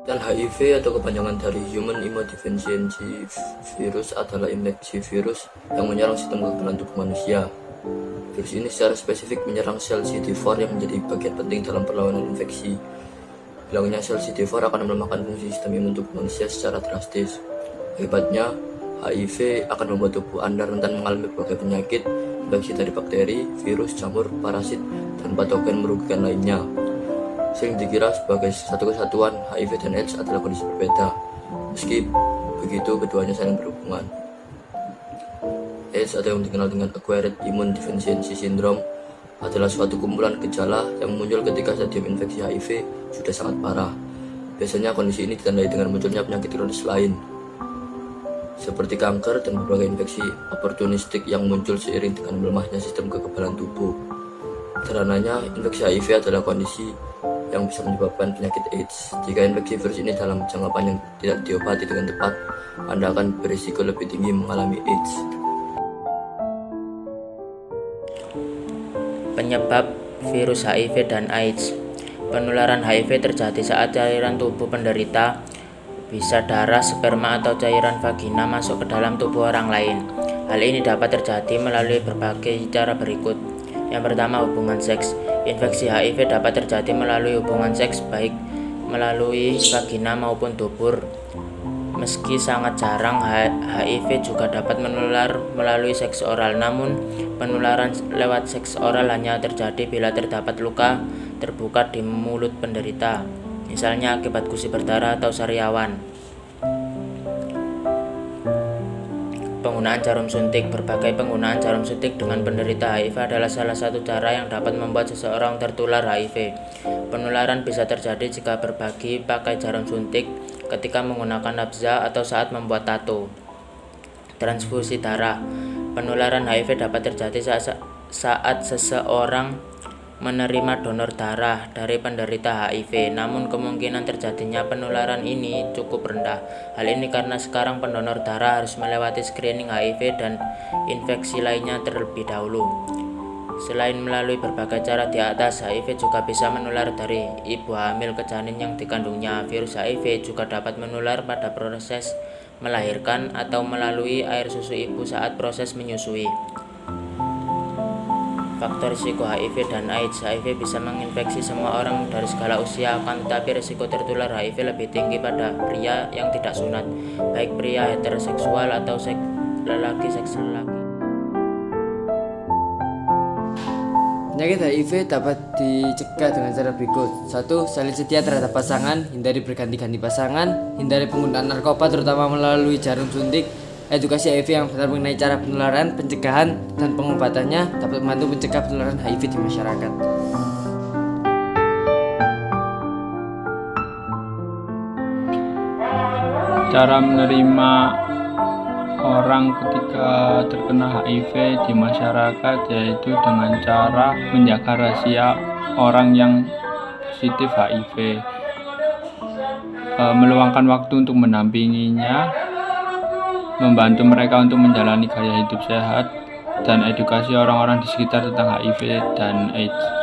Dan HIV atau kepanjangan dari Human Immunodeficiency Virus adalah infeksi virus yang menyerang sistem kekebalan tubuh manusia. Virus ini secara spesifik menyerang sel CD4 yang menjadi bagian penting dalam perlawanan infeksi. Hilangnya sel CD4 akan melemahkan fungsi sistem imun tubuh manusia secara drastis. Akibatnya, HIV akan membuat tubuh Anda rentan mengalami berbagai penyakit, infeksi dari bakteri, virus, jamur, parasit, dan patogen merugikan lainnya. Sering dikira sebagai satu kesatuan, HIV dan AIDS adalah kondisi berbeda. Meski begitu, keduanya saling berhubungan. AIDS atau yang dikenal dengan Acquired Immune Deficiency Syndrome adalah suatu kumpulan gejala yang muncul ketika stadium infeksi HIV sudah sangat parah. Biasanya kondisi ini ditandai dengan munculnya penyakit kronis lain, seperti kanker dan berbagai infeksi oportunistik yang muncul seiring dengan melemahnya sistem kekebalan tubuh. Sederhananya, infeksi HIV adalah kondisi yang bisa menyebabkan penyakit AIDS. Jika infeksi virus ini dalam jangka panjang tidak diobati dengan tepat, Anda akan berisiko lebih tinggi mengalami AIDS. Penyebab virus HIV dan AIDS. Penularan HIV terjadi saat cairan tubuh penderita, bisa darah, sperma, atau cairan vagina masuk ke dalam tubuh orang lain. Hal ini dapat terjadi melalui berbagai cara berikut. Yang pertama, hubungan seks. Infeksi HIV dapat terjadi melalui hubungan seks, baik melalui vagina maupun dubur. Meski sangat jarang, HIV juga dapat menular melalui seks oral. Namun, penularan lewat seks oral hanya terjadi bila terdapat luka terbuka di mulut penderita, misalnya akibat gusi berdarah atau sariawan. Penggunaan jarum suntik. Berbagai penggunaan jarum suntik dengan penderita HIV adalah salah satu cara yang dapat membuat seseorang tertular HIV. Penularan bisa terjadi jika berbagi pakai jarum suntik, ketika menggunakan nafza, atau saat membuat tato. Transfusi darah. Penularan HIV dapat terjadi saat seseorang menerima donor darah dari penderita HIV, namun kemungkinan terjadinya penularan ini cukup rendah. Hal ini karena sekarang pendonor darah harus melewati screening HIV dan infeksi lainnya terlebih dahulu. Selain melalui berbagai cara di atas, HIV juga bisa menular dari ibu hamil ke janin yang dikandungnya. Virus HIV juga dapat menular pada proses melahirkan atau melalui air susu ibu saat proses menyusui. Faktor risiko HIV dan AIDS. HIV bisa menginfeksi semua orang dari segala usia, akan tetapi risiko tertular HIV lebih tinggi pada pria yang tidak sunat, baik pria heteroseksual atau lelaki seks lelaki. Penyakit HIV dapat dicegah dengan cara berikut. 1. Saling setia terhadap pasangan, hindari berganti-ganti pasangan, hindari penggunaan narkoba terutama melalui jarum suntik. Edukasi HIV yang benar mengenai cara penularan, pencegahan, dan pengobatannya dapat membantu mencegah penularan HIV di masyarakat. Cara menerima orang ketika terkena HIV di masyarakat yaitu dengan cara menjaga rahasia orang yang positif HIV, meluangkan waktu untuk mendampinginya, membantu mereka untuk menjalani gaya hidup sehat, dan edukasi orang-orang di sekitar tentang HIV dan AIDS.